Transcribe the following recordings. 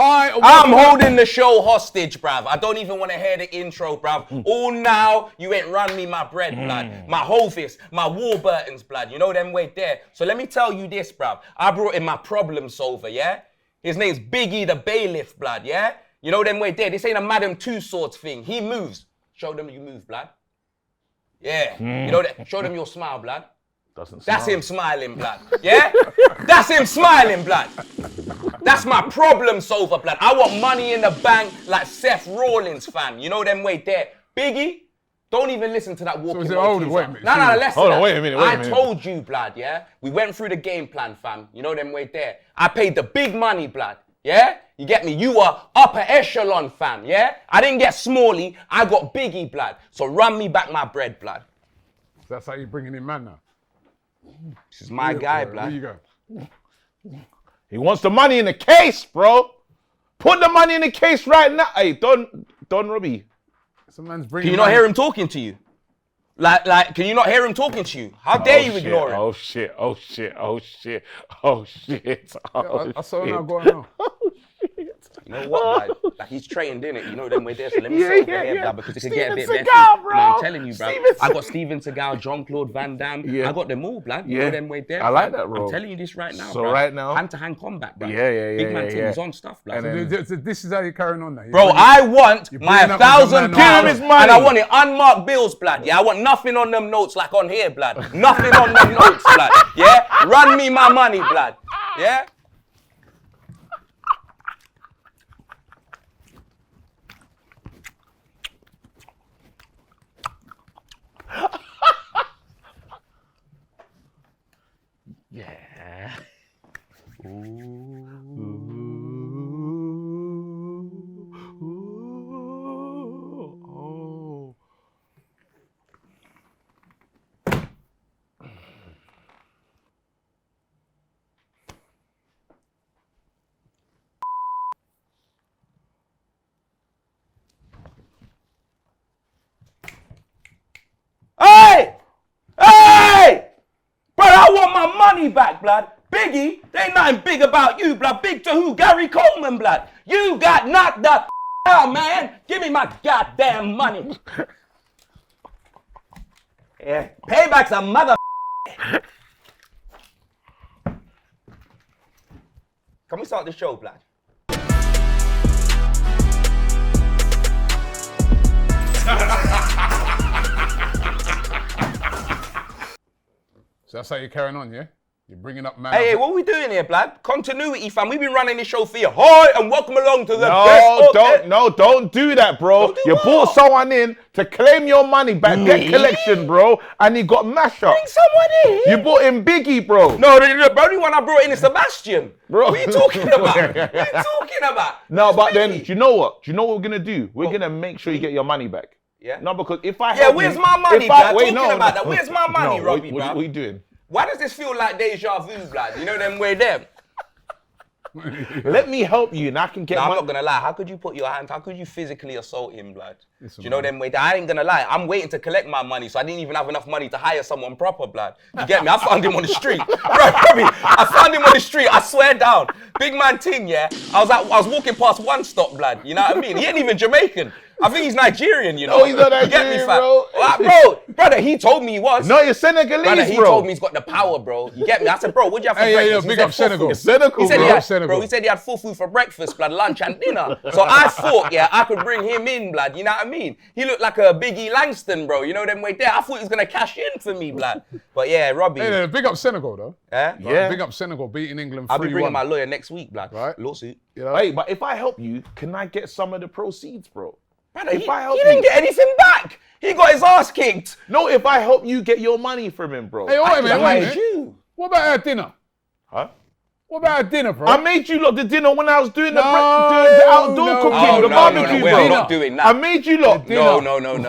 Hi, I'm holding the show hostage, bruv. I don't even want to hear the intro, bruv. All now, you ain't run me my bread, blood. My Hovis, my Warburtons, blood. You know them way there. So let me tell you this, bruv. I brought in my problem solver, yeah? His name's Biggie the Bailiff, blood, yeah? You know them way there. This ain't a Madam Two Swords thing. He moves. Show them you move, blood. Yeah. You know that. Show them your smile, blood. That's him smiling, blood. Yeah? That's him smiling, blood. That's my problem solver, blood. I want money in the bank like Seth Rollins, fam. You know them way there. Biggie, don't even listen to that walking. So hold on, wait a minute. No, listen. Hold on, wait a minute. I told you, blood, yeah? We went through the game plan, fam. You know them way there. I paid the big money, blood. Yeah? You get me? You were upper echelon, fam, yeah? I didn't get Smalley, I got Biggie, blood. So run me back my bread, blood. That's how you bringing in man now. This is my guy, blood. Where you go? He wants the money in the case, bro. Put the money in the case right now. Hey, Don Robbie. Some man's bringing. Can you not hear him talking to you? Like, can you not hear him talking to you? How dare you ignore him? Oh shit. I saw him now going on. You know what, like he's trained in it. You know them way there. So let me sit over here, blood, because it can get a bit messy. Bro. I'm telling you, bro. I got Steven Seagal, Jean-Claude Van Damme. Yeah. I got them all, blood. You know them way there. I like that, bro. I'm telling you this right now, so bro. Right now, hand-to-hand combat, bro. Yeah. Big man things on stuff, blood. So this is how you're carrying on now. Bro, I want my £1,000 and I want it unmarked bills, blood. Yeah, I want nothing on them notes like on here, blood. Nothing on them notes, blood. Yeah, run me my money, blood. Yeah. Yeah. Hey! Brother, I want my money back, blood. Biggie, there ain't nothing big about you, blood. Big to who? Gary Coleman, blood. You got knocked the out, man. Give me my goddamn money. Yeah, payback's a mother. Can we start the show, blood? So that's how you're carrying on, yeah? You're bringing up man. Hey, what are we doing here, blood? Continuity, fam. We've been running this show for you. Hi, and welcome along to the best. Don't do that, bro. You brought someone in to claim your money back, get collection, bro, and he got mashed up. Bring someone in. You brought in Biggie, bro. No, the only one I brought in is Sebastian. Bro, what are you talking about? What are you talking about? No, but then, do you know what? Do you know what we're gonna do? We're gonna make sure you get your money back. Yeah. No, because if I where's my money, blood? About that. Where's my money, Robbie, what are you doing? Why does this feel like deja vu, blood? You know them way them. Let me help you, and I can get. I'm not gonna lie. How could you put your hand? How could you physically assault him, blood? Do you know them way? I ain't gonna lie. I'm waiting to collect my money, so I didn't even have enough money to hire someone proper, blood. You get me? I found him on the street, Robbie. I found him on the street. I swear down. Big man ting, yeah. I was walking past One Stop, blood. You know what I mean? He ain't even Jamaican. I think he's Nigerian, you know. Oh, he's not Nigerian, bro. Brother, he told me he was. No, you're Senegalese, brother, he bro. told me he's got the power, bro. You get me? I said, bro, what'd you have for breakfast? Big up Senegal. Senegal, he said he had full food for breakfast, blood, lunch and dinner. So I thought, yeah, I could bring him in, blood. You know what I mean? He looked like a Biggie Langston, bro. You know them way there. I thought he was going to cash in for me, blood. But yeah, Robbie. Hey, big up Senegal, though. Yeah? Big up Senegal, beating England 3-1. I'll be bringing my lawyer next week, blood. Right. Lawsuit. You know? Hey, but if I help you, can I get some of the proceeds, bro? Brother, he didn't get anything back. He got his ass kicked. No, if I help you get your money from him, bro. Hey, wait a minute. What about our dinner? Huh? What about our dinner, bro? I made you lot the dinner when I was doing the outdoor cooking, the barbecue. We're not doing that. I made you lot. No.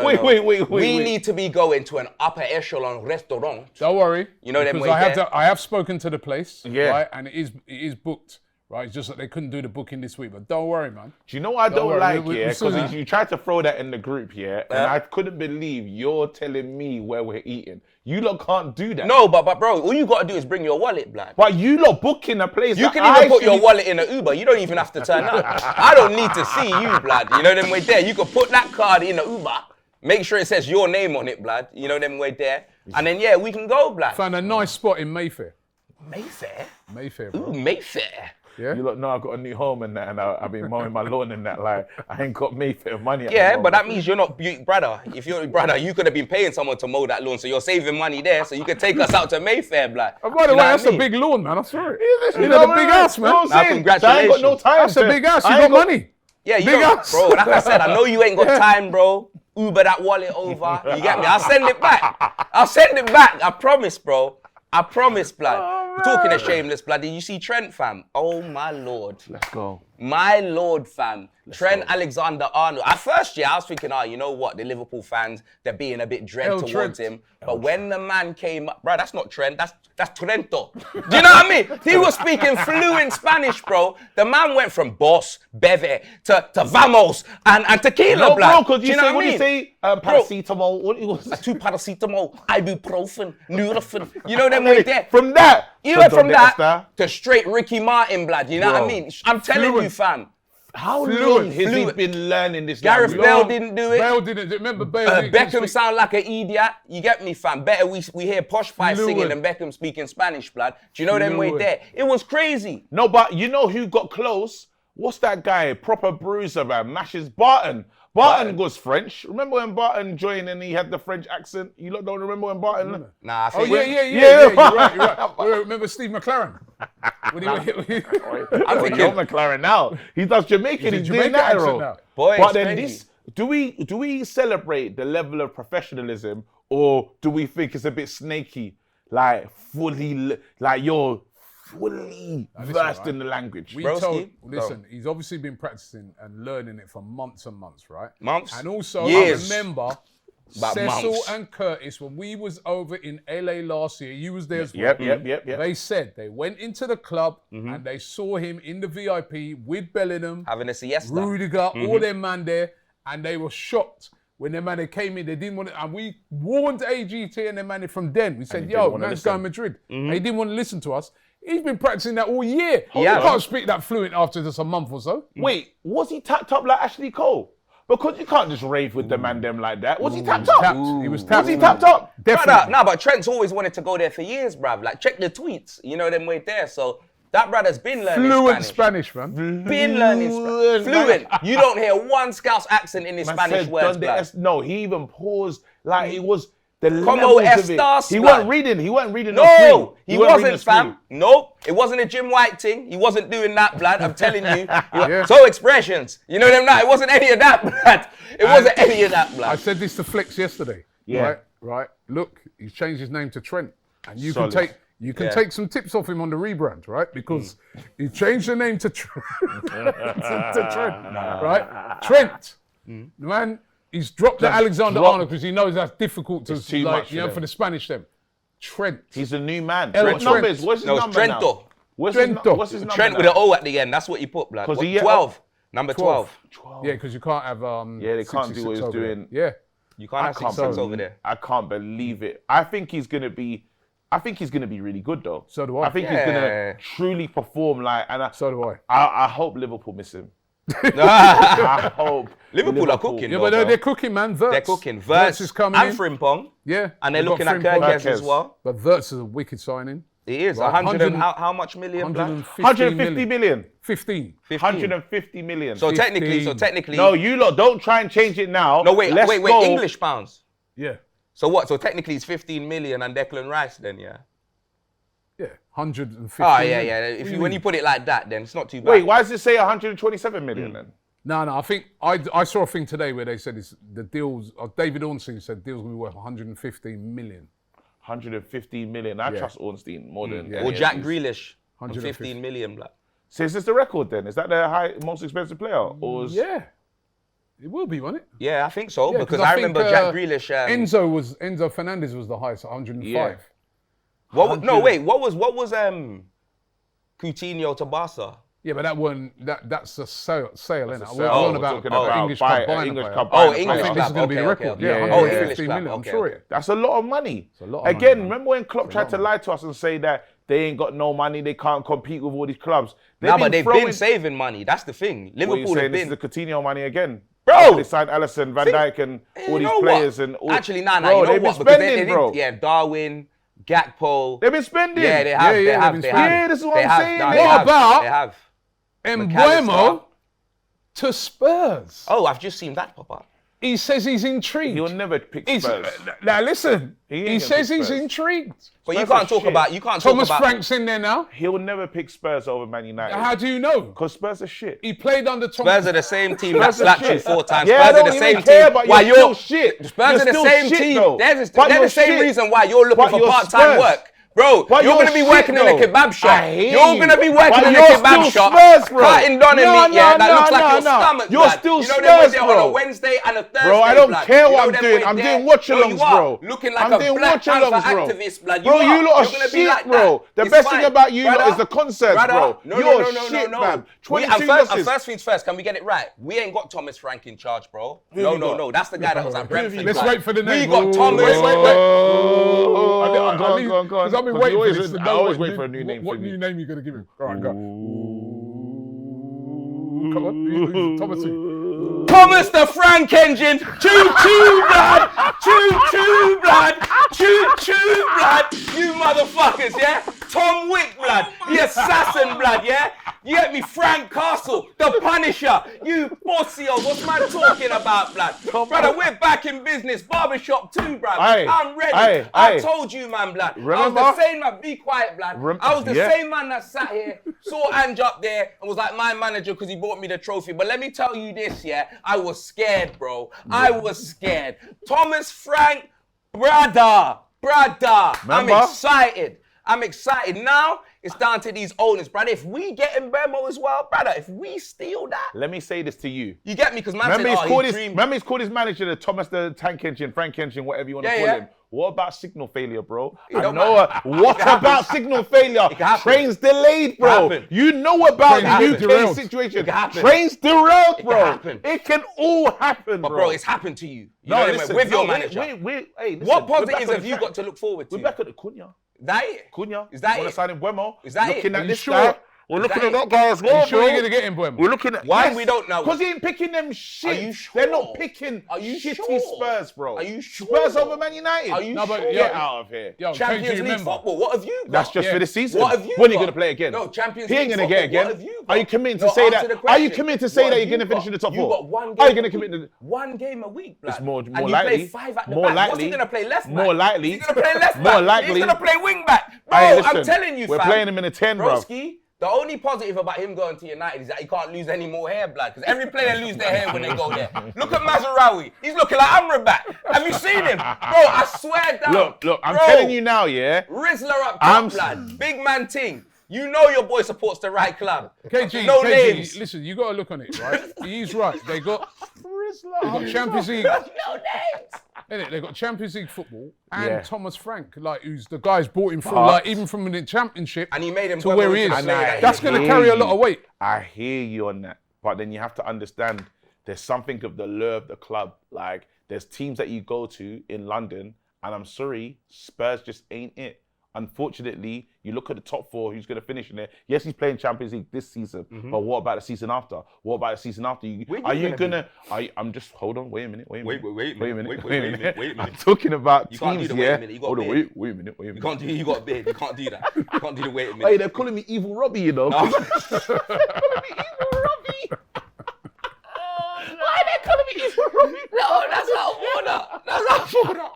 Wait. We need to be going to an upper echelon restaurant. Don't worry. You know them way I have spoken to the place. Yeah. Right, and it is booked right? It's just that they couldn't do the booking this week. But don't worry, man. Do you know what I don't worry, like, we- yeah? soon Because as- you tried to throw that in the group, yeah? And I couldn't believe you're telling me where we're eating. You lot can't do that. No, but bro, all you gotta do is bring your wallet, blood. But you lot booking a place. You that can I even put your shouldn't- wallet in an Uber. You don't even have to turn up. I don't need to see you, blood. You know them way there. You can put that card in an Uber. Make sure it says your name on it, blood. You know them way there. And then, yeah, we can go, blood. Found a nice spot in Mayfair. Mayfair? Mayfair, bro. Ooh, Mayfair. Yeah. You lot know I've got a new home and that, and I've been mowing my lawn and that. Like, I ain't got Mayfair money. At the Yeah, moment. but that means you're not, brother. If you're brother, you could have been paying someone to mow that lawn, so you're saving money there, so you could take us out to Mayfair, blood. And by the You way, know that's what I a mean? big lawn, man. I saw it. You You know the big house, man. You know what I'm saying? Now, So I ain't got no congratulations. time. That's a to- big house. I You ain't got money. Yeah, you Big don't, house. bro. Like I said, I know you ain't got time, bro. Uber that wallet over. You get me? I'll send it back. I'll send it back. I promise, bro. I promise, blood. Talking of shameless, blood. Did you see Trent, fam? Oh my lord. Let's go. My lord, fam. Trent Alexander-Arnold. At first, yeah, I was thinking, you know what? The Liverpool fans, they're being a bit dread El towards Trent. him. But when the man came up, bro, that's not Trent, that's Trento. Do you know what I mean? He was speaking fluent Spanish, bro. The man went from boss, bebe, to vamos, and tequila, No, bro, blood. because Do you know say, what what I do you mean? say? Paracetamol. What it was? 2 paracetamol, ibuprofen, Nurofen. You know them way there. From that. You to went from Donde that Está. to straight Ricky Martin, blood. You know what I Bro. mean? I'm telling you, fam. How Fluent. long has he Fluent. been learning this Gareth language? Bale didn't do it. Bale didn't. Remember Bale? didn't Beckham speak- sound like an idiot. You get me, fam? Better we hear Posh Pie Fluent. singing than Beckham speaking Spanish, blood. Do you know them way Fluent. there? It was crazy. No, but you know who got close? What's that guy? Proper bruiser, man. Mashes Barton. Barton was French. Remember when Barton joined and he had the French accent? You lot don't remember when Barton? Nah, I Oh, think. yeah. Yeah. You're right. Remember Steve McLaren? When he I'm thinking- thinking McLaren now. He does Jamaican. He's doing Jamaican that accent role. now. Boy, But it's then crazy. do we celebrate the level of professionalism, or do we think it's a bit snaky? Like like you're fully listen, versed right? in the language. We Broski, told, go. listen, he's obviously been practicing and learning it for months and months, right? Months? And also, Years. I remember About Cecil months. and Curtis, when we was over in LA last year, you was there as well. Yep. They said they went into the club and they saw him in the VIP with Bellingham, Having a siesta. Rudiger, all them man there, and they were shocked. When them man they came in, they didn't want to, and we warned AGT and them man from then. We said, he yo, didn't wanna man's listen. going Madrid. They didn't want to listen to us. He's been practicing that all year. Yeah. You can't speak that fluent after just a month or so. Wait, was he tapped up like Ashley Cole? Because you can't just rave with the man them like that. Was he tapped up? He was tapped. Was he tapped up? Definitely. No, but Trent's always wanted to go there for years, bruv. Like, check the tweets. You know them way there. So that brother's been learning Fluent Spanish. Spanish, man. Been learning Spanish. Fluent. You don't hear one Scouse accent in his Man Spanish said, words, "Donde blood. es-" No, he even paused like it was the Como levels of it. estas, He blood. wasn't reading. He wasn't reading. No, screen. he weren't reading wasn't, the screen. fam. Nope. It wasn't a Jim White thing. He wasn't doing that, blood. I'm telling you. Yeah. So expressions. You know them now. It wasn't any of that, blood. It wasn't any of that, I blood. said this to Flex yesterday. Yeah. Right. Look, he's changed his name to Trent, and you Solid. can take Yeah. take some tips off him on the rebrand, right? Because he changed the name to Trent. to Trent, right? Trent, man. He's dropped the Alexander drop- Arnold because he knows that's difficult to It's too like, much you for know, for them. the Spanish them. Trent. He's a new man. El What Trent. number is? What's his No, it's number now? Trento. What's his number Trent with now? an O at the end. That's what you put, blood. 'Cause What, he- 12. Number 12. Yeah, because you can't have Yeah, they can't do what 66 he's over there. doing. Yeah. You can't have can't 6 believe- over there. I can't believe it. I think he's gonna be really good though. So do I. I think he's Yeah. gonna truly perform like, and So do I. I hope Liverpool miss him. I hope Liverpool are cooking, Yeah, though, but bro. they're cooking, man. Wirtz. They're cooking. Wirtz Verts is coming and in. Frimpong. Yeah. And they're They've got looking at Frimpong. Kirkes as well. But Wirtz is a wicked signing. It is. Right, 100 and 100 how much million, blood? 150 million. 15. 150 million. So technically, 15. no, you lot don't try and change it now. No, wait, Let's wait, go. English pounds. Yeah. So what? So technically it's 15 million and Declan Rice then, yeah? Yeah. 150. Oh, yeah. If you, when you put it like that, then it's not too bad. Wait, why does it say 127 million then? No, I think I saw a thing today where they said it's the deals. David Ornstein said deals will be worth 115 million. 115 million. I trust Ornstein more than. Yeah. Or any of Jack these. Grealish on 150. 15 million, blood. So is this the record then? Is that the most expensive player? Or is... Yeah. It will be, won't it? Yeah, I think so. Yeah, because 'cause I think, remember Jack Grealish. Enzo Fernandez was the highest, 105. Yeah. What was Coutinho to Barca? Yeah, but that one, that's a sale, innit? a We're sale. on We're about talking about English club buy- buying English a club player. buying a Oh, player. I think this is going to be the Okay, record. okay. Yeah, Yeah, 150 yeah, million, I'm okay, sure okay. it. That's a lot of money. a lot of Again, money, man. remember when Klopp tried to lie to us and say that they ain't got no money, they can't compete with all these clubs. Nah, but they've throwing- been saving money. That's the thing. What are you Liverpool have saying? This is been. the Coutinho money again. Bro! After they signed Alisson, Van Dijk, and all You these know players what? and all. Actually, nah, Bro, you know they've what? been Because spending, they bro. yeah, Darwin, Gakpo. They've been spending. Yeah, they have. Yeah, they yeah, have. they've They been have. spending. Yeah, this is what They I'm have. saying. Nah, What they have. about- They have. Mbeumo to Spurs. Oh, I've just seen that pop up. He says he's intrigued. He'll never pick He's- Spurs. Now listen, He ain't he gonna says pick he's Spurs. intrigued. But you Spurs can't are talk shit. about. You can't Thomas talk about. Frank's in there now. He'll never pick Spurs over Man United. How do you know? Because Spurs are shit. He played under Thomas. Spurs are the same team that Spurs are slapped you shit. 4 times. Yeah, I Spurs are don't the even same care, team. but Why you're still shit. Spurs You're are the still same shit, team. though. There's But they're you're the same shit. reason why you're looking But for you're part-time Spurs. work. Bro, But you're you're going to be shit, working in a though. kebab shop. I hear You're you. going to be working But in a you're kebab still shop. Spurs, bro. Cutting down No, meat, yeah, that no, looks like your no. stomach, You're blood. still You know them Spurs, ones there bro. on a Wednesday and a Thursday, Bro, I don't blood. care You what know I'm them doing. way I'm there. doing watch-alongs, No, you are. bro. Looking like I'm a doing Black Panther watch-alongs, bro. activist, blood. Bro, you lot are You're gonna be shit, like bro. that. The It's best thing fine. about you lot Brother, is the concerts, brother, bro. No, You're no, no, shit, no, man. We, 22 first losses. things first, can we get it right? We ain't got Thomas Frank in charge, bro. Who No, you no, got? no. That's the guy that was at Brentford. Let's blood. wait for the name. We got Thomas. Wait. Oh, go on. Because I've been Because waiting you for always- this. to I know always what wait for a new name What for new me. name you going to give him? All right, go. Come on. Who's Thomas who? Thomas the Frank engine. Choo-choo, blood. Choo-choo, blood. Choo-choo, blood. You motherfuckers, yeah? Tom Wick, blood. The assassin, blood, yeah? You get me? Frank Castle, the Punisher. You bossios. What's man talking about, blood? Brother, we're back in business. Barbershop too, blood. Aye. I'm ready. Aye. I Aye. told you, man, blood. I Remember? was the same man. Be quiet, blood. I was the Yeah. same man that sat here, saw Ange up there, and was like my manager because he bought me the trophy. But let me tell you this, yeah, I was scared, bro. I was scared. Thomas Frank, brother. I'm Remember? excited. I'm excited. Now it's down to these owners, brother. If we get Mbeumo as well, brother, if we steal that, Let me say this to you. you get me? Because man Remember, said, he's called his manager the Thomas the Tank Engine, Frank Engine, whatever you want to Yeah, call yeah. him. What about signal failure, bro? It don't know. matter. What It can about happen. signal failure? It can happen. Trains delayed, bro. It can happen. You know about Trains the UK derailed. situation. It can happen. Trains derailed, can bro. happen. It can all happen, But bro. bro, it's happened to you. You no, know what I mean? listen, With your no, manager. Hey, listen, What we're back positives on have the you track. got to look forward to? We're back at the Cunha. That it? Cunha. Is that Want to it? sign in Buemo? Is that looking it? at Are you this sure? guy. We're Is looking that at that it? guy as well, You sure bro. you're going to get him, Buemo? We're looking at Why we don't know? Because he ain't picking them shit. Are you sure? They're not picking Are you shitty sure? Spurs, bro. Are you sure? Spurs over Man United. Are you No, but sure? Get out of here. Yo, Champions Kate, do you League remember? football. What have you got? That's just Yeah. for the season. What have you When are you got? going to play again? No, Champions He ain't League going to get football. again. What have you got? Are you committing to No, say answer that? the Are you question. committing to say What that have you're going to you finish got? in the top You four? got one Are game you going to a commit week. to? One game a week, blood. It's more and you likely. play 5 at the More back. What's likely. he going to play left back? More likely. He's going to play left back. More likely. He's going to play wing back. Bro, Hey, I'm listen, telling you, we're fam. playing him in a 10, bro. Broski, the only positive about him going to United is that he can't lose any more hair, blood. Because every player lose their hair when they go there. Look at Mazraoui. He's looking like Amrabat. Have you seen him? Bro, I swear down. Look, I'm Bro, telling you now, yeah. Rizzler up I'm top, blood. Big man ting. You know your boy supports the right club. KG, No KG, names. listen, you got to look on it, right? He's right. They got Champions League. No names. Innit? They got Champions League football and Yeah. Thomas Frank, like who's the guy's brought him through, But- like even from the Championship And he made him to where he is. And I That's going to hear carry a you. lot of weight. I hear you on that, but then you have to understand there's something of the lure of the club. Like there's teams that you go to in London, and I'm sorry, Spurs just ain't it. Unfortunately, you look at the top four, who's going to finish in there. Yes, he's playing Champions League this season, but what about the season after? What about the season after? Are you gonna? I'm just hold on. Wait a minute. Wait a minute. I'm talking about You can't do teams. the wait a Yeah. minute, you got Hold on. big. Wait a minute. You can't do. You got a beard. You can't do that. You can't do the wait a Hey, minute. they're calling me Evil Robbie, you know. No. They're calling me Evil Robbie. Why are they calling me Evil Robbie? No, that's not order. That's not order.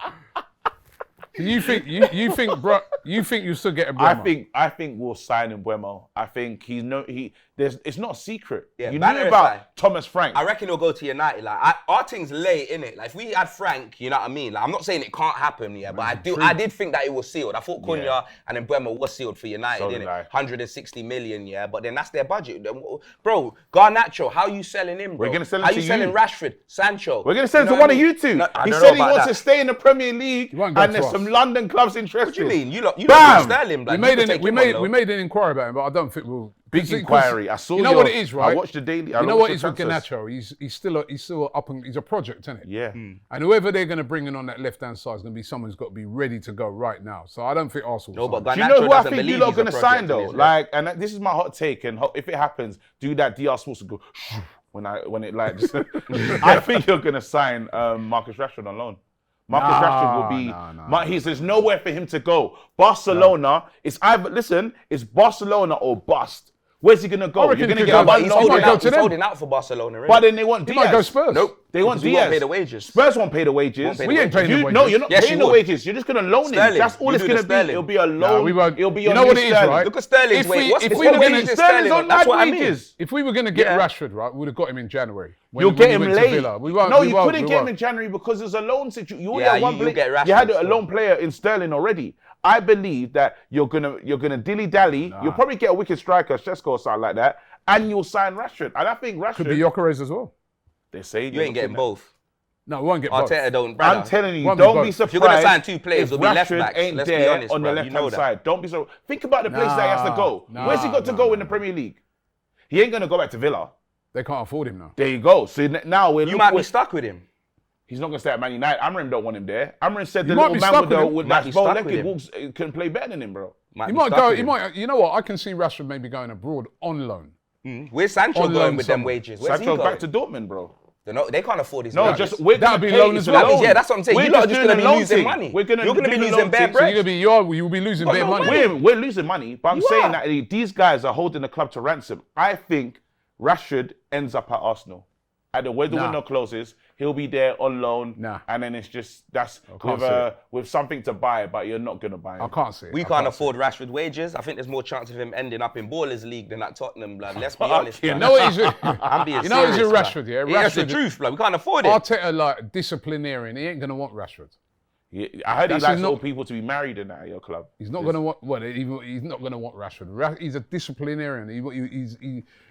You think, bro? You think you still get a Bremer? I think we'll sign in Buemo. I think it's not a secret. Yeah, you Banner knew is about fine. Thomas Frank. I reckon he'll go to United. Like our thing's late, innit? Like if we had Frank, you know what I mean? Like I'm not saying it can't happen, yeah, but I did think that it was sealed. I thought Cunha Yeah. and then Bremer was sealed for United, So did innit? I. 160 million, yeah. But then that's their budget. Bro, Garnacho, how you selling him, bro? We're gonna sell him How to you selling you. Rashford, Sancho? We're going to send You it to know one what of I mean? you two. No, I He don't said know he about wants that. to stay in the Premier League won't go and to there's us. some London clubs interested. What do you mean? You drop Bam! Sterling, blood. We made an inquiry about him, but I don't think we'll. Big inquiry. I saw. You know what it is, right? I watched the daily. You know what it is with Garnacho? He's still up and he's a project, isn't it? Yeah. And whoever they're going to bring in on that left-hand side is going to be someone who's got to be ready to go right now. So I don't think Arsenal. No, but Do you know who I think you're not going to sign though? Like, and this is my hot take. And if it happens, do that. DR supposed to go when it like. Just, I think you're going to sign Marcus Rashford on loan. Marcus Rashford will be. There's nowhere for him to go. Barcelona is either it's Barcelona or bust. Where's he gonna go? You're gonna get he's holding out for Barcelona, right? But then they want He Diaz. might go Spurs. Nope. They want He Diaz. won't pay the wages. Spurs won't pay the wages. We ain't paying the wages. No, you're not Yes, paying you the would. wages. You're just gonna loan him. Sterling. That's all You it's do gonna the be. Sterling. It'll be a loan. we won't. It'll be You on know what new it is, Sterling. right? Look at Sterling's wage. What's if we were gonna wages Sterling's on That's mad what I mean. wages. If we were going to get Rashford, right, we would have got him in January. You'll get him went to late. Villa. You couldn't get him in January because there's a loan situation. You Yeah, had one you get player. Rashford You had a still. loan player in Sterling already. I believe that you're gonna dilly dally. You'll probably get a wicked striker, Shesko or something like that, and you'll sign Rashford. And I think Rashford Could be Gyökeres as well. They say You ain't getting both. No, we won't get both. Arteta don't. I'm telling you, Won't be don't both. be If surprised. you're gonna sign two players, if it'll be left Rashford backs. ain't Let's be there honest, on the bruv. left You know hand that. side. Don't be so. Think about the place that he has to go. Where's he got to go in the Premier League? He ain't gonna go back to Villa. They can't afford him now. There you go. So now You might be stuck with him. He's not gonna stay at Man United. Amram don't want him there. Amram said the might little be man stuck with with the him. with Might that be bow stuck leg with him. walks can play better than him, bro. He might go. He might. You know what? I can see Rashford maybe going abroad on loan. Where's Sancho On going loan with them somewhere. wages? Where's he Sancho's going? back to Dortmund, bro. They can't afford his No, wages. just we're That'd gonna be pay loan it as to well. loan. Yeah, that's what I'm saying. We're You lot are just just going to doing be the losing loan money. thing. We're gonna You're going to do be the losing loan bare thing. So bread. you'll be losing bare money. We're losing money, but I'm You saying are. that these guys are holding the club to ransom. I think Rashford ends up at Arsenal. At the way the window closes, he'll be there on loan, and then it's just with something to buy, but you're not gonna buy him. I can't see it. We can't afford Rashford wages. I think there's more chance of him ending up in Ballers League than at Tottenham, blood. Let's be honest. You blood. know what he's I'm being You know he's serious, a blood. Rashford, yeah? Yeah, that's the Rashford- truth, blood. We can't afford it. Arteta, like, disciplinarian. He ain't going to want Rashford. Yeah, I heard he That's likes not- all people to be married in that at your club. He's not going to want. Well, he's not going to want Rashford. He's a disciplinarian.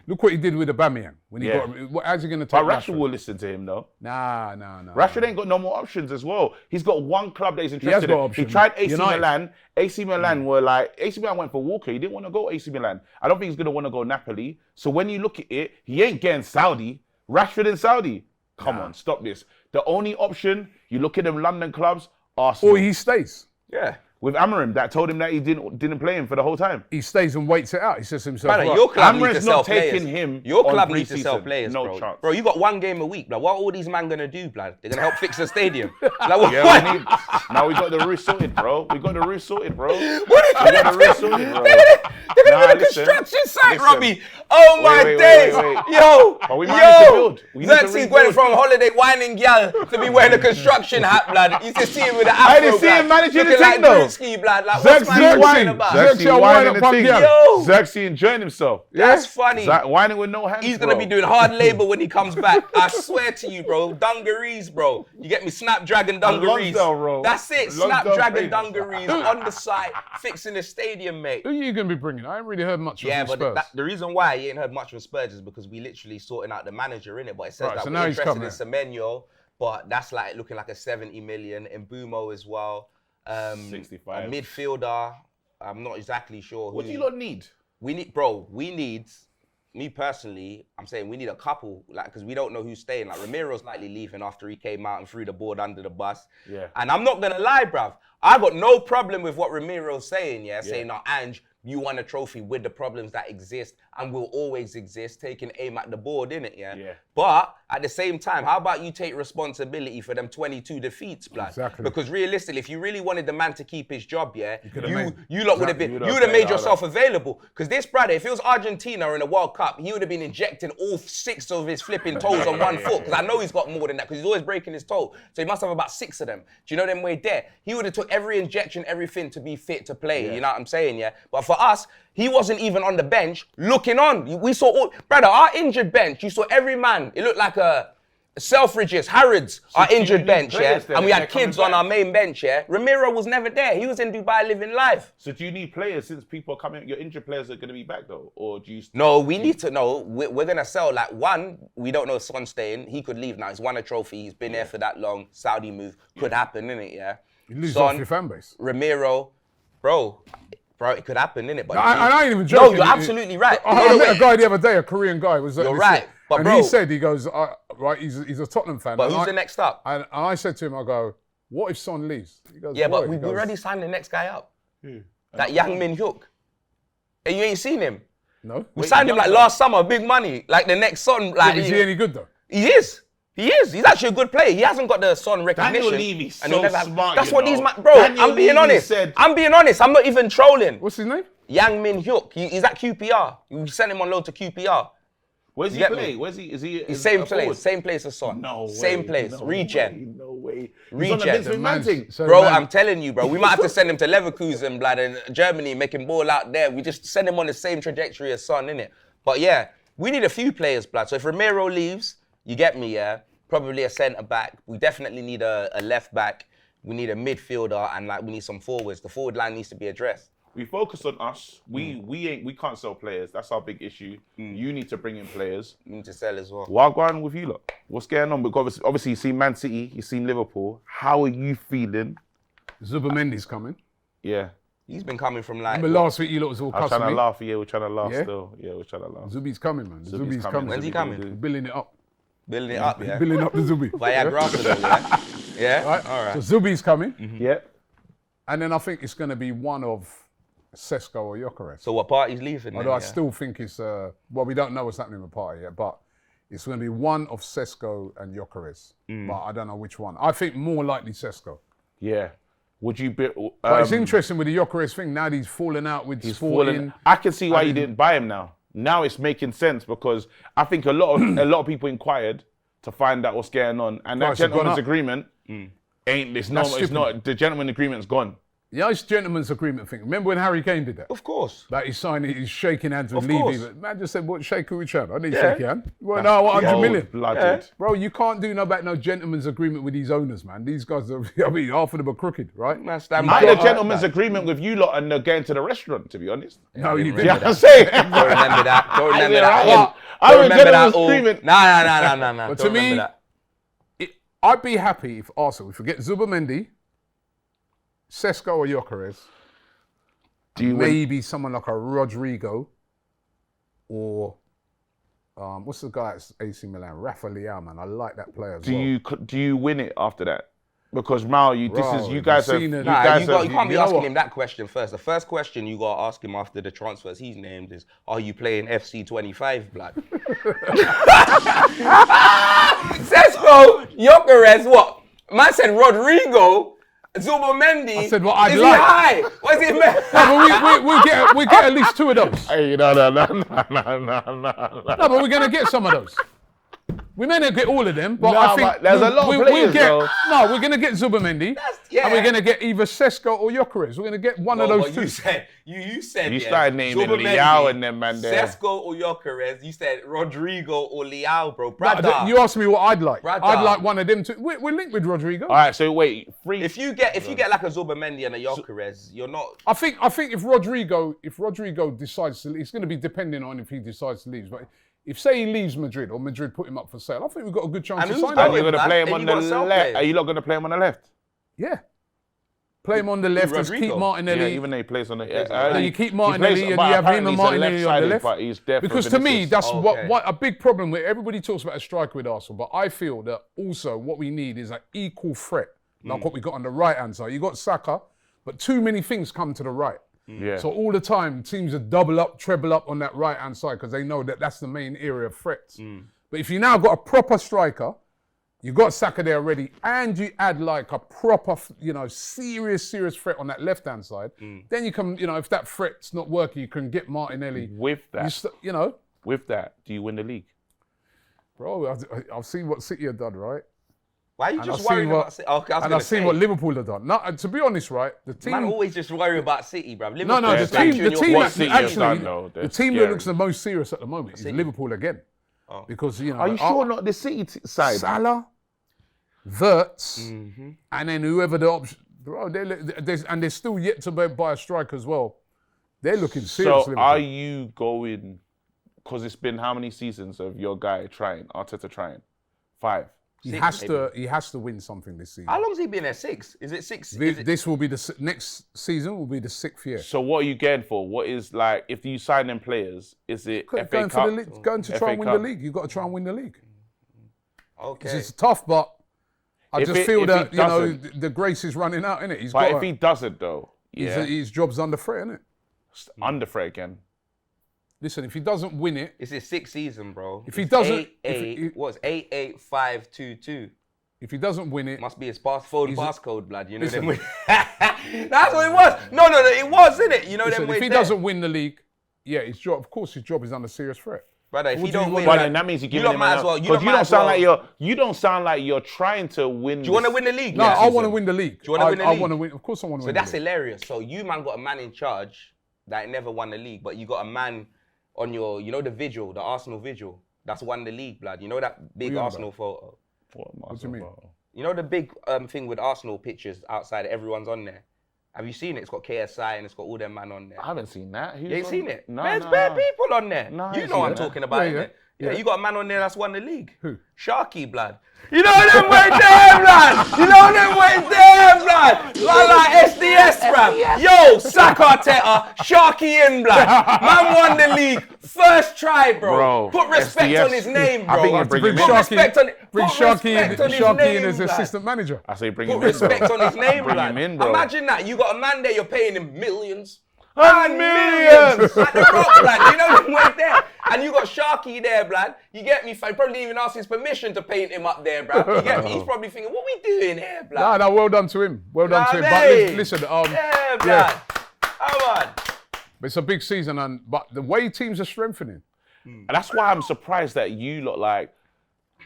Look what he did with Aubameyang when he got. How's he going to take But Rashford? Rashford will listen to him though. Nah. Rashford ain't got no more options as well. He's got one club that he's interested got in. options. He tried AC United. Milan. AC Milan were like, AC Milan went for Walker. He didn't want to go AC Milan. I don't think he's going to want to go Napoli. So when you look at it, he ain't getting Saudi. Rashford in Saudi. Come on, stop this. The only option, you look at them London clubs, Arsenal. Or he stays. Yeah. With Amarim, that told him that he didn't play him for the whole time. He stays and waits it out. He says to himself, Brother, right, your club needs Amarim's to sell not taking players. him Your on club needs to sell pre-season. players, No bro. chance. Bro, you got one game a week, blood. What are all these men gonna do, blood? They're gonna help fix the stadium. Like, what? Yeah, now we got the roof sorted, bro. We got the roof sorted, bro. What We got the roof sorted, bro. They're gonna Nah, be a listen, construction site, listen. Robbie. Oh my wait, days. wait. Yo. But we might need to build. We need to Xerxes rebuild. went from holiday whining gal to be wearing a construction hat, blood. You used to see him with the afro, didn't see him managing the looking like thing, though. Drewski, blood. Like, what's my Xerxes whining about? Xerxes Xerxes whining whining up the thing. girl. Yo. Xerxes enjoying himself. That's funny. Whining with no hands. He's gonna be doing hard labor when he comes back. I swear to you, bro. Dungarees, bro. You get me? Snapdragon dungarees. Lonsdale, bro. That's it. Lonsdale Snapdragon famous. dungarees on the site, fixing the stadium, mate. who are you going to be bringing? I ain't really heard much Yeah, from but Spurs. the reason why you ain't heard much from Spurs is because we literally sorting out the manager in it. But it says Right, that so we're now he's interested in coming. Semenyo, but that's like looking like a 70 million. In Mbumo as well. 65. A midfielder. I'm not exactly sure. What do you lot need? We need, me personally, I'm saying we need a couple, like, because we don't know who's staying. Like, Ramiro's likely leaving after he came out and threw the board under the bus. Yeah. And I'm not going to lie, bruv. I got no problem with what Ramiro's saying, saying, no, Ange, you won a trophy with the problems that exist and will always exist, taking aim at the board, innit, Yeah. But at the same time, how about you take responsibility for them 22 defeats, blood? Exactly. Because realistically, if you really wanted the man to keep his job, you made- lot would have been, You you would've would have made played yourself available. Because this brother, if it was Argentina in a World Cup, he would have been injecting all 6 of his flipping toes on one foot. Because I know he's got more than that, because he's always breaking his toe. So he must have about 6 of them. Do you know them way there? He would have took every injection, everything to be fit to play. You know what I'm saying, yeah? But for us, he wasn't even on the bench looking on. We saw all, brother, our injured bench, you saw every man. It looked like a Selfridges, Harrods, our you injured need bench, players then and we if had they're coming kids on back. our main bench, Ramiro was never there. He was in Dubai living life. So do you need players since people are coming? Your injured players are going to be back though, or do you? No, we need to know. We're going to sell, like, one, we don't know if Son's staying. He could leave now. He's won a trophy. He's been there for that long. Saudi move. Could happen, innit, You lose Son, off your fan base. Ramiro, Bro, it could happen, innit? But I ain't even joking. No, you're absolutely right. I met a guy the other day, a Korean guy. You're right. But and bro, he said, he goes, right, he's a Tottenham fan. But who's the next up? And I said to him, I go, what if Son leaves? He goes, yeah, but we already signed the next guy up. That Yang Min Hyuk. Hey, you ain't seen him? No. We signed him like last summer, big money. Like the next Son. Like, is he any good though? He is. He is. He's actually a good player. He hasn't got the Son recognition. Daniel Levy's so smart. That's what these bro. Daniel I'm being Levy honest. said- I'm being honest. I'm not even trolling. What's his name? Yang Min Hyuk. He's at QPR. We sent him on loan to QPR. Where's he get play? me? Where's he? Is he? He's is same a place. forward? Same place as Son. No way. Same place. No Regen. way, no way. He's Regen. on the Vince McMahon thing. So Bro, man- I'm telling you, bro. We might have to send him to Leverkusen, blood, in Germany, make him ball out there. We just send him on the same trajectory as Son, innit? But yeah, we need a few players, blood. So if Ramiro leaves, you get me, yeah? Probably a centre back. We definitely need a left back. We need a midfielder, and like we need some forwards. The forward line needs to be addressed. We focus on us. We can't sell players. That's our big issue. You need to bring in players. We need to sell as well. What going on with you lot? What's going on? Because obviously you seen Man City, you seen Liverpool. How are you feeling? Zubimendi's coming. Yeah. He's been coming from like. Remember last week you lot was all I was cussing trying to me? laugh. Yeah, we're trying to laugh Yeah? still. Yeah, we're trying to laugh. Zubi's coming, man. Zubi's Zubi's coming. When's he coming? Billing it up. Building it up, yeah. Billing up the Zubi. Viagra Arsenal, yeah? Yeah? Right? All right. So Zubi's coming. Yeah. And then I think it's going to be one of Sesko or Gyökeres. So what party's leaving? Although I still think it's, well, we don't know what's happening with Party yet, but it's going to be one of Sesko and Gyökeres. But I don't know which one. I think more likely Sesko. Yeah. Would you be? But it's interesting with the Gyökeres thing. Now he's falling out with Sporting. I can see why you didn't buy him now. Now it's making sense because I think a lot of people inquired to find out what's going on, and that Price has gone gentleman's up. agreement it's stupid. not the gentleman agreement's gone. Yeah, it's gentleman's agreement thing. Remember when Harry Kane did that? Of course. Like he's signing, he's shaking hands with Of Levy. course. But man just said, "What shake with each hand? I didn't Yeah. shake your hand." Well, no, 100 million. Blooded. Bro, you can't do no gentleman's agreement with these owners, man. These guys are, I mean, half of them are crooked, right? Man, stand I by had a that. gentleman's agreement with you lot and going to the restaurant, to be honest. No, you remember didn't. Yeah, I'm saying. Don't remember that. Don't remember that. right. all. I Don't was remember gentleman's that. all. agreement. Nah. But Don't to me, remember that. I'd be happy if Arsenal, we forget Zubimendi, Sesko or Gyökeres, Do you maybe someone like a Rodrigo or what's the guy at AC Milan? Rafa Leao, man. I like that player as well. do you win it after that? Because Mal, you Bro, guys you've have seen it. You can't be you know asking what? him that question first. The first question you got to ask him after the transfers he's named is, are you playing FC 25, blood? Sesko, Gyökeres, what? Man said Rodrigo, Zubimendi. I said what I'd is like. he high? What's he meant? No, but we get at least two of those. Hey, no. No, but we're going to get some of those. We may not get all of them, but No, I think but there's a lot of players, though. No, we're going to get Zubimendi, yeah. and we're going to get either Sesko or Gyökeres. We're going to get one of those two. You said, you said You yeah, started naming Zubimendi, Leao and them, man, there. Sesko or Gyökeres. You said Rodrigo or Leao, bro. No, Brother. you asked me what I'd like. Brother. I'd like one of them two. We're linked with Rodrigo. All right, so wait, If you get like a Zubimendi and a Gyökeres, you're not. I think if Rodrigo decides to, it's going to be depending on if he decides to leave. But if say he leaves Madrid or Madrid put him up for sale, I think we've got a good chance And to who's sign going? and him. you're going to man. play him Then on you the gotta sell left. players. Are you not going to play him on the left? Yeah. Play him on the left. Just Rodrigo. keep Martinelli. Yeah, even though he plays on the No, you keep Martinelli and you have him and Martinelli on the left. But he's there for Because to me, Vinicius. that's Okay. what a big problem with everybody talks about a striker with Arsenal, but I feel that also what we need is an equal threat, like what we got on the right hand side. You got Saka, but too many things come to the right. Yeah. So all the time, teams are double up, treble up on that right hand side because they know that that's the main area of threats. But if you now got a proper striker, you got Saka there already, and you add like a proper, serious threat on that left hand side, then you can, if that threat's not working, you can get Martinelli. With that, with that, do you win the league? Bro, I've seen what City have done, right? Why are you And just I've seen worried what- about City? Okay, And I've seen what Liverpool have done. Now, to be honest, right, the team. Man always just worry about City, bruv. No, Liverpool the is like team. you The and your team What boys. City have actually, done, though, the they're team that scary. looks the most serious at the moment is Liverpool again, because Are you sure not the City side? Salah, Wirtz, and then whoever the option. Bro, they're still yet to buy a striker as well. They're looking serious. So Liverpool. are you going, because it's been how many seasons of your guy trying, Arteta trying? 5. He Six, has maybe. to. He has to win something this season. How long's he been there? 6? Is it 6? This will be next season. Will be the 6th year. So what are you getting for? What is like if you sign them players? Is it FA Going Cup? for the league, going to try and win Cup? the league. You've got to try and win the league. Okay. It's tough, but I If just it- feel if that he you know doesn't- the grace is running out, innit? He's But got if he doesn't though, yeah, his job's under threat, innit? under threat again. Listen, if he doesn't win it, It's his 6th season, bro. If he It's doesn't- 8-8, what's 8-8-5-2-2? if he doesn't win it, Must be his phone passcode, blood. You know Listen. them way. That's what it was. No, it was, innit? You know listen, them way. if he doesn't win the league, yeah, his job. Of course, his job is under serious threat. Brother, if What you do you don't want? win, But like, then that means you're you giving lot him might as well. because you don't sound like you're trying to win. Do you want to win the league? No, next I want to season? win the league. Do you wanna win the I league? want to win. Of course, I want to So win. that's the league. hilarious. So you man got a man in charge that never won the league, but you got a man on your, you know, the vigil, the Arsenal vigil, that's won the league, blood. You know that big What are you on Arsenal photo. What do you mean? You know the big thing with Arsenal pictures outside, everyone's on there. Have you seen it? It's got KSI and it's got all them man on there. I haven't seen that. You ain't seen it? No, There's no, bare no. people on there. No, I you ain't know what seen I'm that. talking about, Yeah, innit? yeah. Yeah, you got a man on there that's won the league. Who? Sharky, blood. You know them way there, blood. You know them way there, blood. Like SDS, bruv. Yo, sack Arteta, Sharky in, blood. Man won the league. First try, bro. Bro, Put respect SDS. on his name, bro. I think you bring him Put in. respect on Bring put Sharky respect on his in name, as blood. assistant manager. I say bring Put him in. bro. respect on his name, Bring blood. him in, bro. Imagine that. You got a man there, you're paying him millions. And millions. Like the Rock, blood. You know them right there. And you got Sharky there, blood. You get me? Fam? Probably didn't even ask his permission to paint him up there, blood. You get me? He's probably thinking, what we doing here, blood? No, well done to him. Well done to him. But Hey. listen, Yeah, blood. yeah. Come on. It's a big season, but the way teams are strengthening. And that's why I'm surprised that you look like.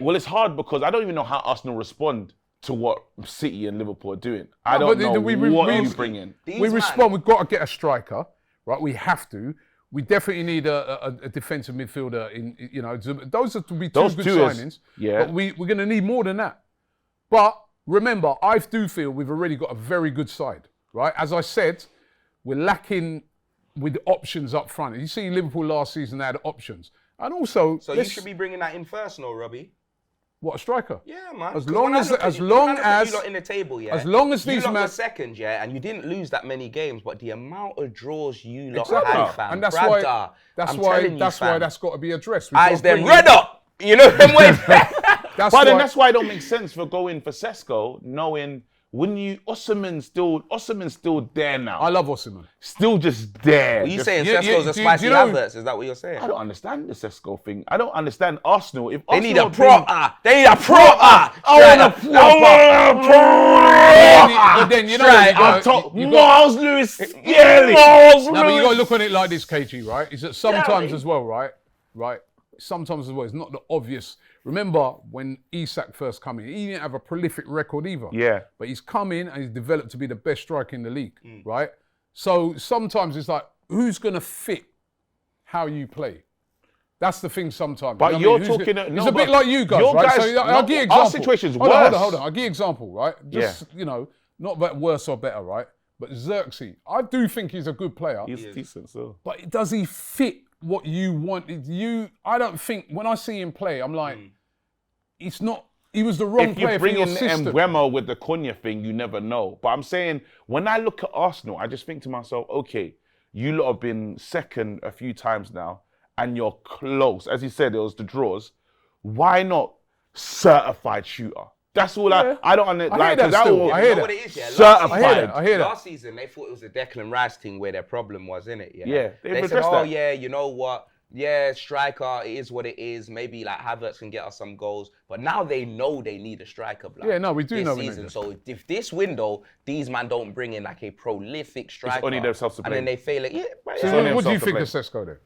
Well, it's hard because I don't even know how Arsenal respond to what City and Liverpool are doing. I No, don't but know we- what we- you bring in. These We man- respond. We've got to get a striker, right? We have to. We definitely need a defensive midfielder. Those are to be Those two good two is- signings. yeah. But we're going to need more than that. But remember, I do feel we've already got a very good side, right? As I said, we're lacking with options up front. You see, Liverpool last season they had options, and also So you should be bringing that in first, no, Robbie? what a striker. Yeah, man. As 'Cause long when I as- look at as you- long when I look at as- you lot in the table, yeah. as long as you these lot man- were second, yeah, and you didn't lose that many games, but the amount of draws you lot Exactly. had, fam. And that's Brother, why I'm telling you, that's why fam. that's got to be addressed. We've Eyes got to them bring red in- up. You know them way. That's But then why- that's why it don't make sense for going for Sesko, knowing when Osimhen's still there now. I love Osimhen. Still just there. Are you Just- saying yeah, Sesko's do a you spicy know- Havertz? Is that what you're saying? I don't understand the Sesko thing. I don't understand Arsenal. If They need a Arsenal proper. They need a proper. I want a proper. But then you know, Straight you On got, top, you got, Miles Lewis. Skelly. no, but you got to look on it like this, KG, right? Is that sometimes as well, right? Sometimes as well, it's not the obvious. Remember when Isak first came in, he didn't have a prolific record either. Yeah. But he's come in and he's developed to be the best striker in the league, right? So sometimes it's like, who's going to fit how you play? That's the thing sometimes. But You know you're what I mean? talking- It's no, a bit but like you guys, your right? guys- So I'll give you an our example. situation's Hold on, worse. hold on. I'll give you an example, right? Just, not about worse or better, right? But Xerxes, I do think he's a good player. He's decent, so. But does he fit what you want? I don't think, when I see him play, I'm like, it's not, he was the wrong If you player for bring your in system. Mbeumo with the Cunha thing, you never know. But I'm saying, when I look at Arsenal, I just think to myself, okay, you lot have been second a few times now, and you're close. As you said, it was the draws. Why not certified shooter? That's all I don't understand. I hear that still. I hear You know that. what it is, yeah? Certified. I hear that. Last season, they thought it was a Declan Rice thing where their problem was, innit? Yeah, they've they said, addressed oh, that. yeah, you know what? Yeah, striker, it is what it is. Maybe like Havertz can get us some goals. But now they know they need a striker, blood. Yeah, no, we do this know we need season. it. So if this window, these man don't bring in like a prolific striker. only themselves to And then blame. they fail it. Yeah, right, So yeah. only what do you himself think to of Sesko then?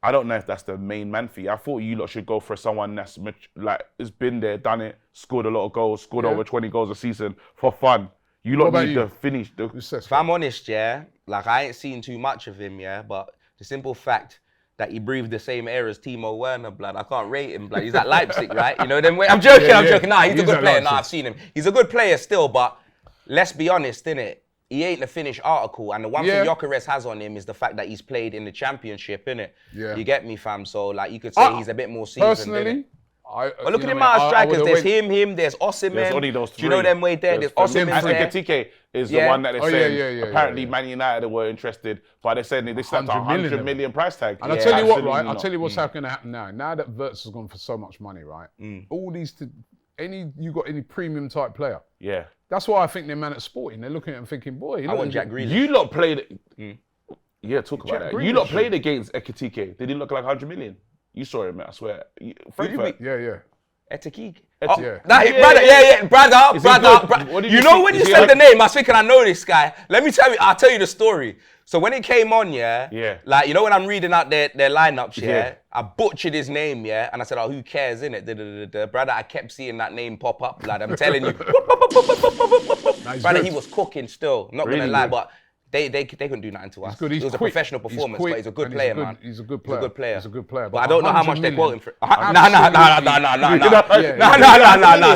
I don't know if that's the main man for you. I thought you lot should go for someone that's like has been there, done it, scored a lot of goals, scored over 20 goals a season for fun. You lot about need you? to finish the. Sesko. If I'm honest, yeah, like I ain't seen too much of him, yeah, but the simple fact that he breathed the same air as Timo Werner, blood, I can't rate him, blood. He's at Leipzig, right? You know them way. I'm joking, I'm joking. Nah, he's a He's good at player. Nah, Leipzig. I've seen him. He's a good player still, but let's be honest, innit? He ain't the finished article. And the one Yeah. thing Gyökeres has on him is the fact that he's played in the championship, innit? Yeah. You get me, fam? So, like, you could say he's a bit more seasoned, innit? Personally, But look at the amount of strikers. There's him, there's Osimhen. There's only those Do you know three. them way there? There's Osimhen And there. Ekitike is the one that they said apparently yeah. Man United were interested, but they said they slapped a 100 million price tag. And I'll tell you what, right? I'll tell you what's going to happen now. Now that Wirtz has gone for so much money, right? All these, you got any premium type player? Yeah. That's why I think they're man at Sporting. They're looking at him thinking, boy, I want Jack Grealish. You lot played. Yeah, talk about that. Grealish, You lot played against Ekitike. Did he look like 100 million? You saw him, I swear. Frankfurt. Yeah. Etikik. Yeah. Brother. You know when you said the name, I was thinking I know this guy. Let me tell you, I'll tell you the story. So when it came on, like, you know when I'm reading out their lineups, I butchered his name, and I said, oh, who cares, innit? Brother, I kept seeing that name pop up, lad. I'm telling you. Brother, he was cooking still. Not gonna lie, but they couldn't do nothing to us. It was a professional performance, but he's a good player, man. He's a good player. He's a good player. But But I don't know how much they're quoting for. Nah.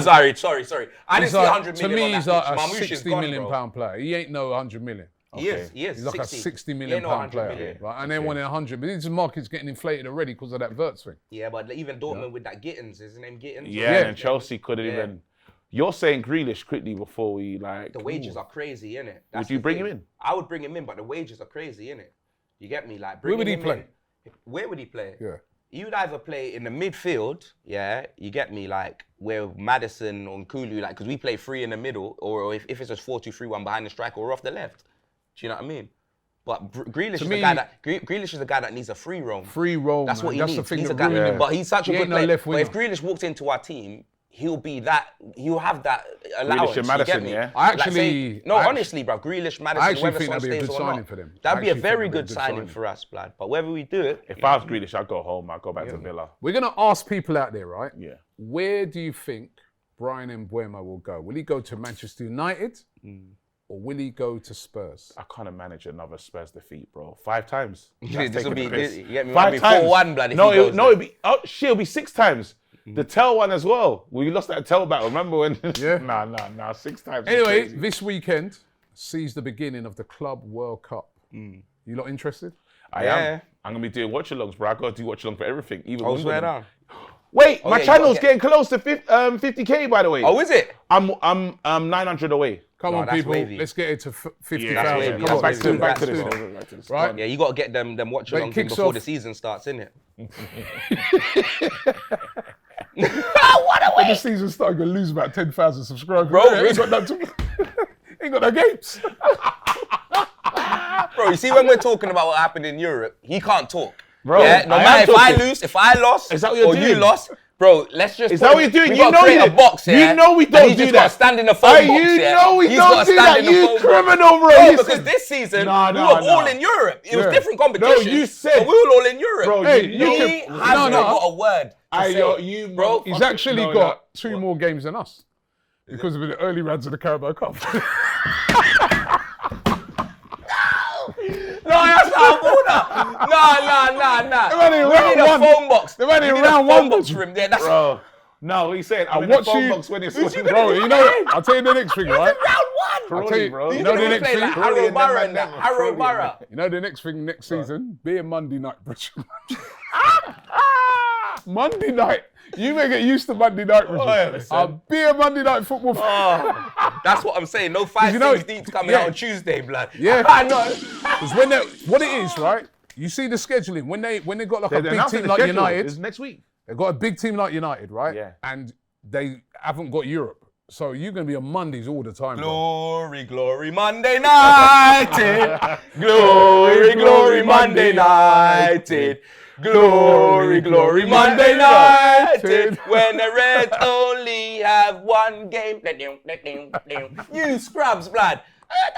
Sorry. I didn't see 100 million. To me, he's like a Marmoush is £60 gone, million bro. player. He ain't no 100 million. He is. He's like 60. a £60 He million ain't no 100 player. million. Right? And they wanted 100. But this market's getting inflated already because of that Wirtz thing. Yeah, but even Dortmund with that Gittins, is his name Gittins? Yeah, and Chelsea couldn't even. You're saying Grealish quickly before we like. The wages are crazy, innit? Would you bring him in? I would bring him in, but the wages are crazy, innit? You get me? Like, Where would he play? Where would he play? Yeah. You'd either play in the midfield, you get me, like, where Maddison or Nkulu, like, because we play three in the middle, or if it's just 4-2-3-1 behind the striker, or off the left. Do you know what I mean? But Grealish is the guy that needs a free roam. Free roam. That's what he needs. The thing He's a that guy, really- but he's such a He good ain't no player. left But if winger. Grealish walks into our team, he'll have that allowance. Grealish and Maddison, you get me? yeah? I actually- honestly, bro, Grealish, Maddison, I actually whether think Son that'd be a stays good or signing not, for them. that'd be a I actually very think good that'd be a good signing signing. for us, blood. But whether we do it, If I was Grealish, I'd go home. I'd go back to Villa. We're going to ask people out there, right? Yeah. Where do you think Brian Mbeumo will go? Will he go to Manchester United? Or will he go to Spurs? I can't manage another Spurs defeat, bro. 5 times. this will be, you get me, 5 might be times. 4-1, blood, if No, he goes there. it'll be 6 times. The Tell one as well. We lost that Tell battle. Remember when? Yeah. Nah. 6 times. is Anyway, crazy. this weekend sees the beginning of the Club World Cup. You lot interested? I am. I'm gonna be doing watch-alongs, bro. I gotta do watch-along for everything. Even Oh, Wimbledon. swear down. Wait, Oh, my yeah, you channel's gotta getting close to 50k, by the way. Oh, is it? I'm 900 away. Come No, on, that's people. wavy. Let's get it to 50,000. That's wavy, Come that's on, wavy. Back to That's this. Right? Yeah, you got to get them watch along kicks before off- the season starts, innit? When the season started, going to lose about 10,000 subscribers. Bro, Yeah, ain't got no games. Bro, you see when we're talking about what happened in Europe, he can't talk. Bro, Yeah, no I matter am if I talking. lose, if I lost, Is that what you're or you doing? lost, bro, let's just. Is that what you're doing? We You gotta know create you- a box, yeah. you know we and don't he's do just that. gotta stand in the phone box, You yeah. know we He's don't gotta do stand that. in the You phone box. criminal, bro. No, You because said- this season No, we no, were no. all in Europe. It was Yeah. different competitions. you said- but we were all in Europe. Bro, Hey, you you he can- hasn't no. got a word to say. Bro, He's actually No, got no. 2 more games than us because of the early rounds of the Carabao Cup. No, that's not a Nah. They're only We round need a one. phone box. They're only We need a round phone one. box for him there. That's Bro, no, he said, I'm in watch the phone you- box when it's Bro, you know, I'll tell you the next thing, right? round one. I'll tell you, bro. you You know You're the gonna next play thing? like Crowley Harrow and Barra them and that. man, Harrow Crowley and Barra. You know the next thing next season? Be a Monday night, Richard. Monday night. You may get used to Monday night, Richard. listen. I'll be a Monday night football fan. Oh, that's what I'm saying. No 5 you know- things deep coming yeah. out on Tuesday, blood. Yeah. I know. Because what it is, right? You see the scheduling when they got like a big team like United. It's next week. They've got a big team like United, right? Yeah. And they haven't got Europe. So you're going to be on Mondays all the time, bro. Glory, glory, Monday night. Glory, Monday night. Glory, Monday night. When the Reds only have 1 game. You scrubs, blood.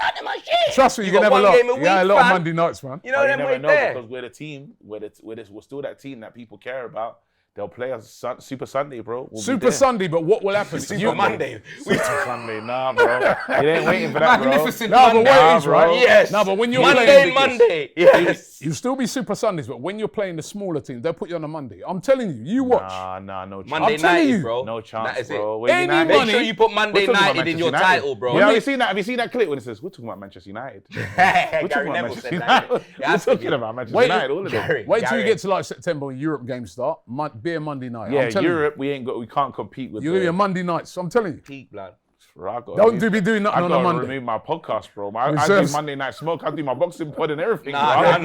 That ain't my shit. Trust me, You you're going to got have a 1 lot. game a You week, got a lot of fam. Monday nights, man. You know But you them never right know there. because we're the team, we're still that team that people care about. They'll play us Super Sunday, bro. We'll be Super there. Sunday, but what will happen? Super Monday. Super Sunday, nah, bro. You ain't waiting for that, bro. Magnificent No, but Monday. what it is, right? Yes. No, but when you're Monday, playing, Yes. you'll still be Super Sundays, but when you're playing the smaller teams, they'll put you on a Monday. I'm telling you, you watch. Nah, no chance. Monday I'm telling night, you. bro. No chance, That is bro. it. We're Any United. money- Make sure you put Monday We're talking about United in your Manchester United. title, bro. Yeah, have you seen that clip when it says, we're talking about Manchester United? We're Gary talking about Neville Manchester said that. United. We're talking about Manchester Wait, United, all of them. Wait till you Gary. get to like September when Europe games start. be a Monday night. Yeah, I'm telling Europe, we can't compete with. you. You're going to be a Monday nights. I'm telling you. Peak, blood. Don't be doing nothing on a I Monday. remove my podcast, bro. I do Reserves. Monday Night Smoke. I do my boxing pod and everything. Nah.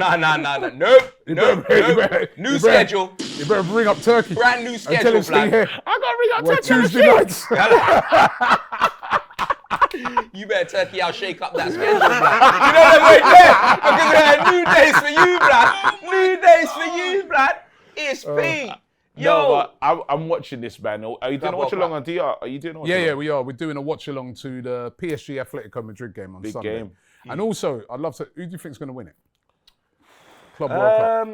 Nope. New schedule. You better bring up Turkey. Brand new And tell schedule, him stay blood. here. I gotta bring up We're Turkey on the Tuesday street. nights. You better Turkey, I'll shake up that schedule, blood. You know that right there? Because there are new days for you, blood. New days for you, blood. It's peak. Yo. No, but I'm watching this, man. Are you doing a watch along on DR? Are you doing a watch along? Yeah, we are. We're doing a watch along to the PSG Atletico Madrid game on Big Sunday. game. And also, I'd love to. Who do you think's going to win it? Club World Cup.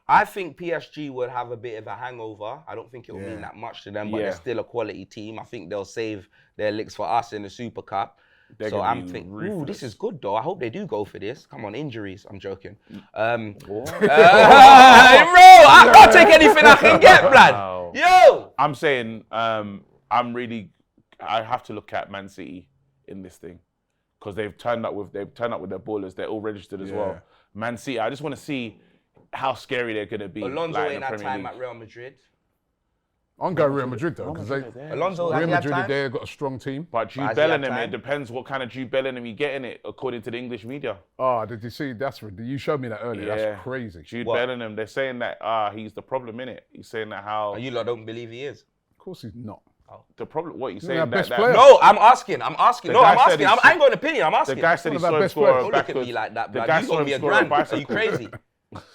I think PSG would have a bit of a hangover. I don't think it will mean that much to them, but Yeah. they're still a quality team. I think they'll save their licks for us in the Super Cup. They're So gonna I'm be thinking, ruthless. this is good though. I hope they do go for this. Come on, injuries. I'm joking. Bro, I'll take anything I can get, blood. Wow. Yo! I'm saying, I have to look at Man City in this thing because they've turned up with their ballers. They're all registered as well. Man City, I just want to see how scary they're gonna be. Alonso like, in ain't the had Premier time League. at Real Madrid. I'm going Real Madrid though, because Alonso has Real he had Madrid time? they've got a strong team. But Jude Has he had Bellingham, time? it depends what kind of Jude Bellingham you get in it, according to the English media. Oh, did you see? You showed me that earlier. Yeah. That's crazy. Jude What? Bellingham, they're saying that he's the problem in it. He's saying that how You lot don't believe he is. Of course he's not. the problem. What you He's saying our that? best that player. No, I'm asking. The No, I'm guy asking. said I ain't got an opinion. I'm the asking. guy said he One of our saw him best score players. a Don't look at backwards. me like that, The blood. guy You saw got him me a score a grand. Are bicycle. you crazy?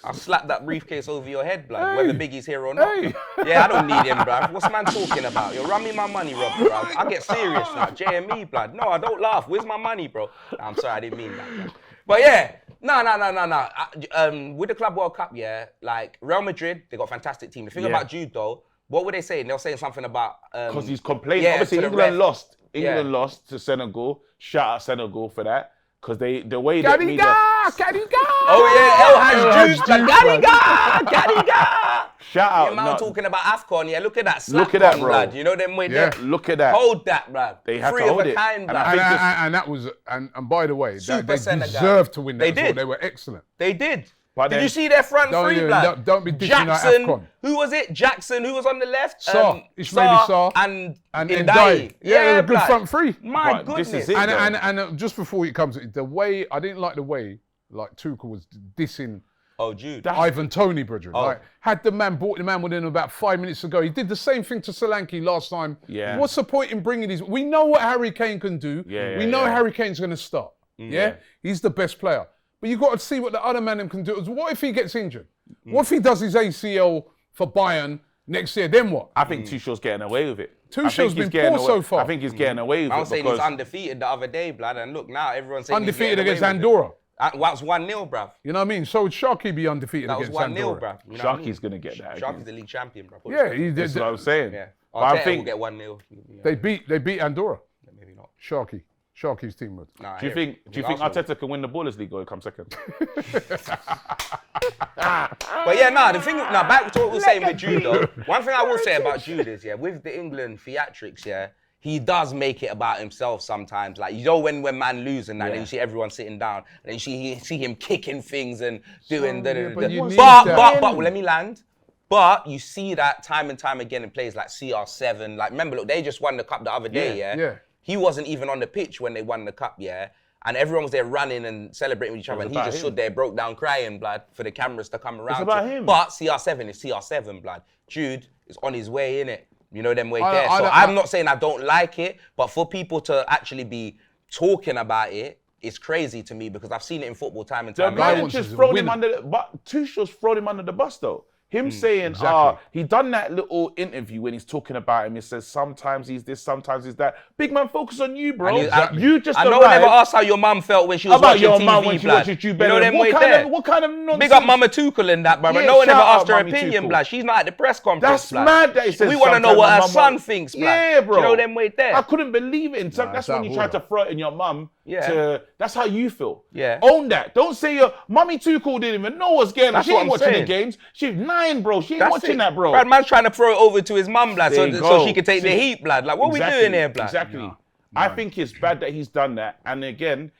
I'll slap that briefcase over your head, blood, Hey. whether Biggie's here or not. Hey. Yeah, I don't need him, bruv. What's man talking about? You're run me my money, Robbie, bruv. I get serious now. JME, blood. No, I don't laugh. Where's my money, bro? I'm sorry, I didn't mean that, blood. But yeah, no. With the Club World Cup, yeah, like Real Madrid, they got a fantastic team. The thing Yeah. about Jude, though, what were they saying? They were saying something about... Because he's complaining. yeah, Obviously, to the England ref. lost. Yeah. England lost to Senegal. Shout out Senegal for that. Because the way that media... Cadiga! Oh yeah, El Haj Jude, Jude, Gadiga! Shout out. Your man no, talking about AFCON, yeah, look at that slap Look at that, on, bro. blood. You know them way Yeah. there? Look at that. Hold that, blood. They had to Three hold of a it. kind, And blood. I think this- And that was, and by the way, Super they Senegal. deserved to win that They as well. did. They were excellent. They did. But Did then- you see their front Don't three, even- blood? don't be dishing out Jackson, AFCON. who was it? Jackson, who was on the left? Sarr, Ismaili Sarr, and Ndiaye. Ndiaye. Yeah, they were good blood. front three. My But goodness. this is it. And just before it comes, the way I didn't like the way like Tuchel was dissing Oh, Jude. Ivan Toney, brethren. Oh. Like, had the man brought the man within about 5 minutes ago. He did the same thing to Solanke last time. Yeah. What's the point in bringing these? We know what Harry Kane can do. Yeah, we know yeah. Harry Kane's going to start. Yeah? He's the best player. But you've got to see what the other man can do. What if he gets injured? What if he does his ACL for Bayern next year? Then what? I think Tuchel's getting away with it. Tuchel's been poor so far. I think he's getting away with I it was saying he's because undefeated the other day, blood, and look now everyone's saying he's Undefeated getting against away with it. Andorra. That's 1-0, bruv. You know what I mean? So would Sharky be undefeated That was against 1-0, Andorra? bruv. You know what I mean? Sharky's going to get that. Sharky's the league champion, bruv. Yeah, he That's did. what I'm saying. Yeah. But I Arteta think, will get 1-0. They beat Andorra. Maybe not. Sharky's team would. Nah, I do you hear it. think Arsenal. Arteta can win the Ballers League or come second? But yeah, back to what we were saying with Jude though. One thing I will say about Jude is, yeah, with the England theatrics, yeah, he does make it about himself sometimes. Like, you know when man lose and that, and you see everyone sitting down, and you see him kicking things and doing but you need But that. let me land. But you see that time and time again in plays like CR7. Like, remember, look, they just won the cup the other day, Yeah. He wasn't even on the pitch when they won the cup, yeah? And everyone was there running and celebrating with each other. And he about just him. stood there, broke down crying, blood, for the cameras to come around. about to- him. But CR7 is CR7, blood. Jude is on his way, innit? You know them way I- there. I So don't- I'm not saying I don't like it, but for people to actually be talking about it, it's crazy to me because I've seen it in football time and The time guy again. man wants just to thrown win him it. under the but Tuchel's thrown him under the bus though. Him saying, exactly. he done that little interview when he's talking about him. He says sometimes he's this, sometimes he's that. Big man, focus on you, bro. And Exactly. You just I know I arrived. never asked how your mum felt when she was About watching your TV, mum when she blood. watches you You know better. them way What there. kind of nonsense? Big up Mama Tuchel in that, brother. Yeah, No one ever shout out asked her Mummy opinion, Tuchel. blood. She's not at the press conference, That's blood. mad that he says We want to know sometimes what her my son mum- thinks, blood. Yeah, bro. You know them way there. I couldn't believe it. That's it's when out you of tried to order. throw it in your mum. Yeah. That's how you feel. Yeah. Own that. Don't say your Mummy Tuchel didn't even know what's going on. That's She what ain't I'm watching saying. the games. She's 9, bro. She ain't That's watching it. that, bro. Brad, man's trying to throw it over to his mum, blood, There so you so go. she can take the heat, blood. Like, what we doing here, blood? Exactly. I think it's bad that he's done that. And again,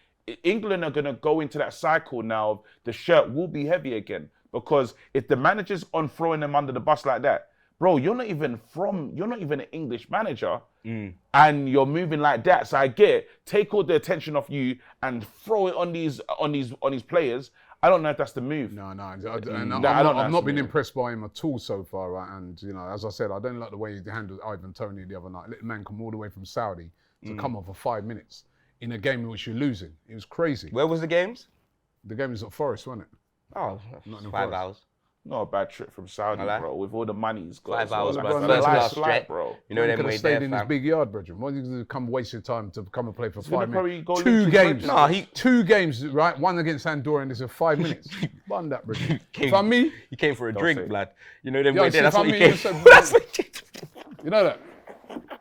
England are going to go into that cycle now of the shirt will be heavy again. Because if the manager's on throwing them under the bus like that, bro, you're not even an English manager, and you're moving like that. So I get it. Take all the attention off you and throw it on these players. I don't know if that's the move. No, and I've not been impressed by him at all so far, right? And you know, as I said, I don't like the way he handled Ivan Toney the other night. Let the man come all the way from Saudi to come on for 5 minutes in a game in which you're losing. It was crazy. Where was the games? The game was at Forest, wasn't it? Oh, Nottingham 5 Forest. hours. Not a bad trip from Saudi, bro. With all the money he's got. 5 hours, like, bro. bro, First nice class flight, jet, bro. You know He them could way have stayed there, in his fam. big yard, brethren. Why are you going to come waste your time to come and play for 5 gonna minutes? probably go Two into games. Madrid. Two games, right? One against Andorra and this is 5 minutes. Bun that, brethren. If I'm me, He came for a Don't drink, say. blood. You know them Yeah, way there. see, That's if what I'm he me, came you said- for. That's what he came for. you know that.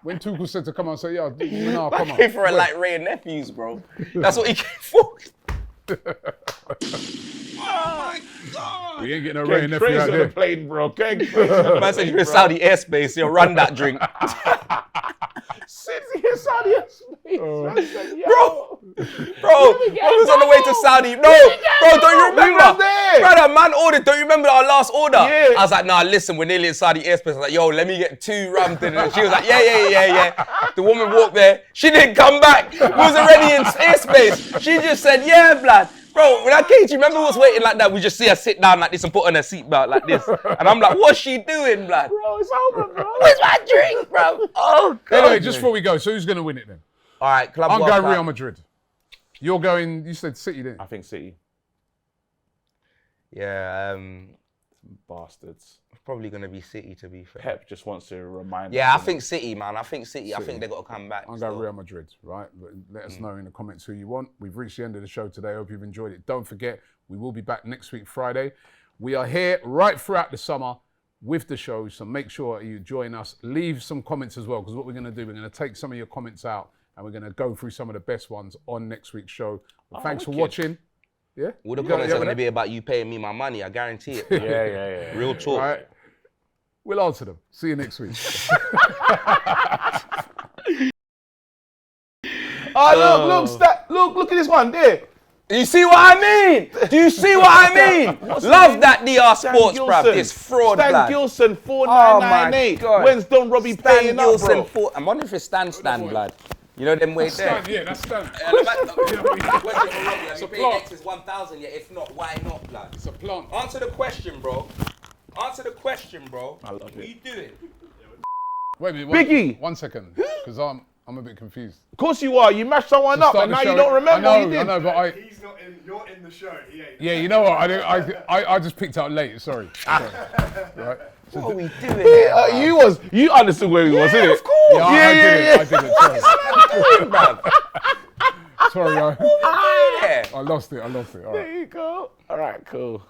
When Tuchel said to come on, say, yeah, no, I come on. came for a like Ray and nephews, bro. That's what he came for. We ain't getting a rain nephew Crazy out on the there. plane, bro. Gang crazy on the Man said plane, you're in bro. Saudi airspace, you'll run that drink. Since he's Saudi airspace. Bro, I was on the way to Saudi. No, bro, don't you remember? was there. Brother, man ordered. Don't you remember our last order? Yeah. I was like, nah, listen, we're nearly in Saudi airspace. I was like, yo, let me get 2 rums. And she was like, yeah. The woman walked there. She didn't come back. We was already in airspace. She just said, yeah, blood. Bro, when I came, do you remember we was waiting like that? We just see her sit down like this and put on her seatbelt like this. And I'm like, what's she doing, blood? Bro, it's over, bro. Where's my drink, bro? Oh, God. Anyway, just before we go, so who's going to win it then? All right, Club I'm World going Cup. Real Madrid. You're going, you said City, didn't you? I think City. Yeah, Bastards. probably going to be City, to be fair. Pep just wants to remind Yeah, I us. think City, man. I think City. I think they got to come back. I'm still. going Real Madrid, right? But let us know in the comments who you want. We've reached the end of the show today. I hope you've enjoyed it. Don't forget, we will be back next week, Friday. We are here right throughout the summer with the show, so make sure you join us. Leave some comments as well, because what we're going to do, we're going to take some of your comments out and we're going to go through some of the best ones on next week's show. Well, thanks for wicked. watching. Yeah? All the You comments got are going to it? be about you paying me my money. I guarantee it. Yeah. Real talk. All right. We'll answer them. See you next week. Look at this one there. You see what I mean? Do you see what I mean? Love that DR Sports, bruv. This fraud, Stan blood. Gilson, Oh my 4998. God. When's Don Robbie Stan paying up, Gilson, bro? I wonder if it's Stan, blood. You know them way there. Yeah, that's done. It's a plot. X is 1,000, yeah. If not, why not, blood? It's a plant. Answer the question, bro. Answer the question, bro. I love What it. you doing? Wait a minute. Biggie. 1 second, because I'm a bit confused. Of course you are. You mashed someone up Start and the now show- you don't remember what you did. I know, but He's not in. You're in the show. He ain't. yeah, you know what? I just picked out late. Sorry. Right. What are we doing here? You understood where he was, innit? Of course. Yeah, I did it. Sorry. Bruv. Sorry, Yeah. I lost it. All right. There you go. All right, cool.